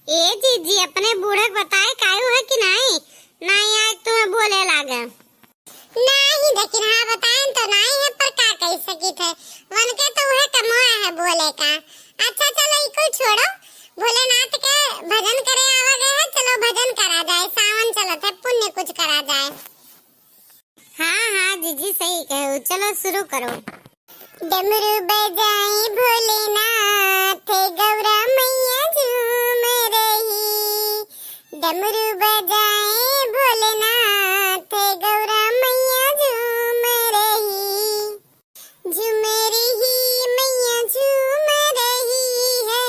ए जीजी अपने बूढ़क बताए कायू है कि नहीं? नहीं आज तुम्हें बोले लागे नहीं, लेकिन हाँ बताएं तो नहीं है, पर का कह सकी थे वन के तो वह कमाया है बोले का। अच्छा चलो इको छोड़ो, भोलेनाथ के भजन करे आवा गए है, चलो भजन करा जाए, सावन चलत है, पुण्य कुछ करा जाए। हाँ हाँ जीजी सही कहो, चलो शुरू करो। डमरू बजाए भोलेनाथ गौरा मैया झूम रही, डमरू बजाए भोलेनाथ गौरा मैया झूम रही, झूम रही मैया झूम रही है,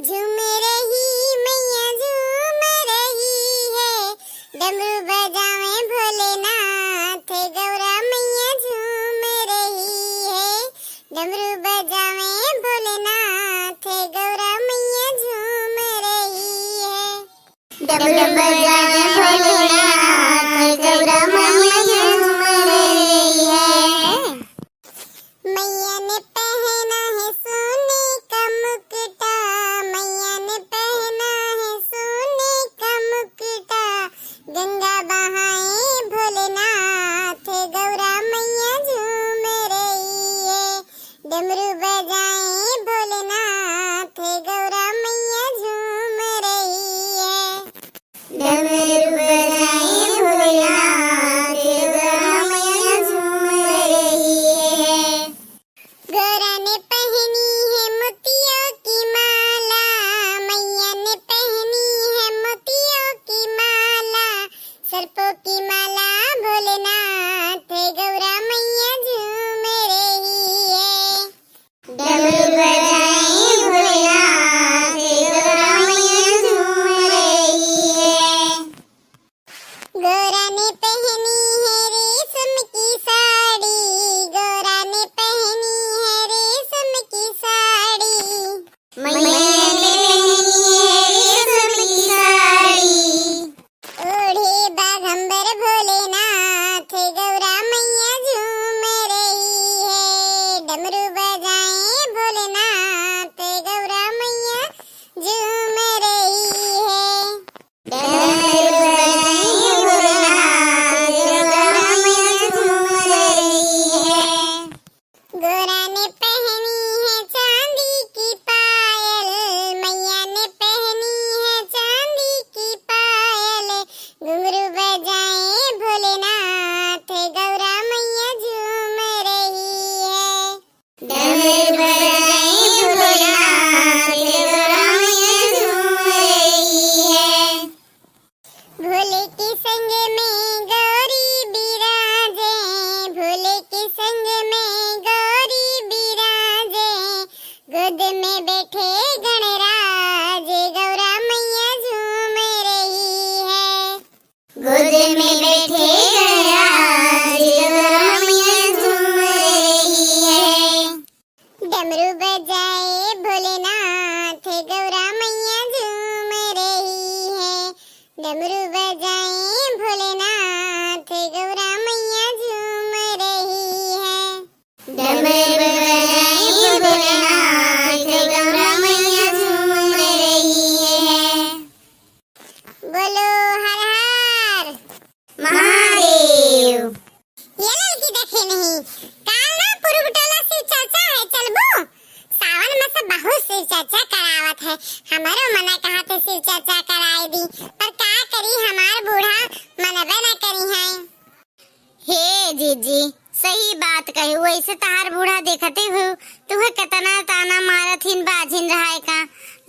झूम रही मैया झूम रही है, डमरू बजाए भोलेनाथ गौरा मैया झूम रही है, डमरू बजावे भोलेनाथ गौरा मैया झूम रही है, डमरू बजावे भोलेनाथ गौरा मैया झूम रही है। मैया ने पहना है सोने का मुकुटा, मैया ने पहना है सोने का मुकुटा, गंगा बहाए भोलेनाथ गौरा मैया झूम रही है, डमरू बजाए भोलेनाथ गौरा मैया झूम रही है, डमरू बजाए भोलेनाथ गौरा मैया झूम रही है। गौरा ने पहनी है मोतियों की माला, मैया ने पहनी है मोतियों की माला, सर्पों की माला भोलेनाथ गौरा मैया झूम रही है, डमरू बजाए भोलेनाथ गौरा मैया झूम रही है। गौरा ने पहनी है रेशम की साड़ी, गौरा ने पहनी है रेशम की साड़ी, मैया ने पहनी है रेशम की साड़ी, ओढ़े बाघंबर भोलेनाथ गौरा मैया झूम रही है, डमरू बजाए भोलेनाथ गौरा मैया झूम रही है, डमरू बजाए भोलेनाथ गौरा मैया झूम रही है। गौरा ने पहनी है चांदी की पायल, मैया ने पहनी है चांदी की पायल, घुंघरू बजाए भोलेनाथ गौरा मैया झूम रही है, डमरू बजाए भोलेनाथ गौरा मैया झूम रही है। भोले के संग में गौरी बिराजे, भोले के संग में गौरी बिराजे, गोद में बैठे गणराज गौरा मैया झूम रही है, गोद में बैठे गणराज गौरा मैया झूम रही है, डमरू बजाए भोलेनाथ गौरा मैया झूम रही है, डमरू बजाए भोलेनाथ गौरा मैया झूम रही है, डमरू बजाए भोलेनाथ गौरा मैया झूम रही है। बोलो हर हर महादेव। ये लड़की देखे नहीं, काल ना पूर्व टोला शिव चर्चा है, चलबो सावन में से बहुत शिव चर्चा करावत है, हमारो मना कहा थे शिव चर्चा कराए दी, पर का करी हमार बूढ़ा मनबे न करी है। हे जीजी सही बात कही, वैसे तहार बूढ़ा देखते हो तुम्हें कितना ताना मारथिन बाजिन रहा का,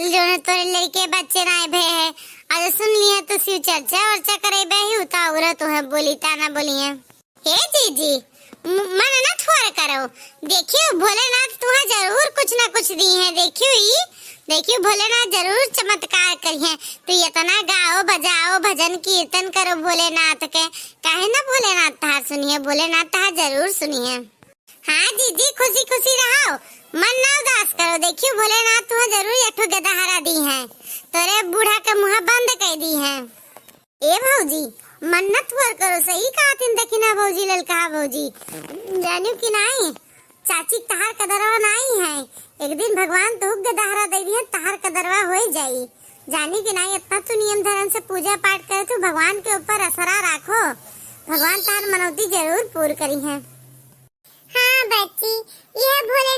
जो तोरे लड़के बच्चे नाय भे है, आज सुन लिया तो शिव चर्चा वर्चा करे बही उतावरा तुम्हें बोली ताना बोली है। हे जीजी मन न थोड़ा करो, देखियो भोलेनाथ तुम्हें जरूर कुछ न कुछ दी है, देखियो भोलेनाथ जरूर चमत्कार करी है, तो इतना गाओ बजाओ भजन कीर्तन करो भोलेनाथ के, काहे ना भोलेनाथ तहार सुनिए, भोलेनाथ तहार जरूर सुनिए। हाँ जीजी खुशी खुशी रहो, मन ना उदास करो, देखियो भोलेनाथ तुम्हें जरूर एक गदहारा दी है, तोरे बूढ़ा के मुँह बंद कर दी है। ए भौजी मन्नत वर करो, सही कहा तीन दखिना भौजी ललका भौजी, जानियो कि नहीं चाची तहार कदरवा नहीं है, एक दिन भगवान तो दहरा दे दिए तहार कदरवा हो जाई, जानी कि नहीं इतना तू नियम धर्म से पूजा पाठ करे तो भगवान के ऊपर असरा राखो, भगवान तार मनौती जरूर पूरी करी है। हाँ बच्ची, यह भोले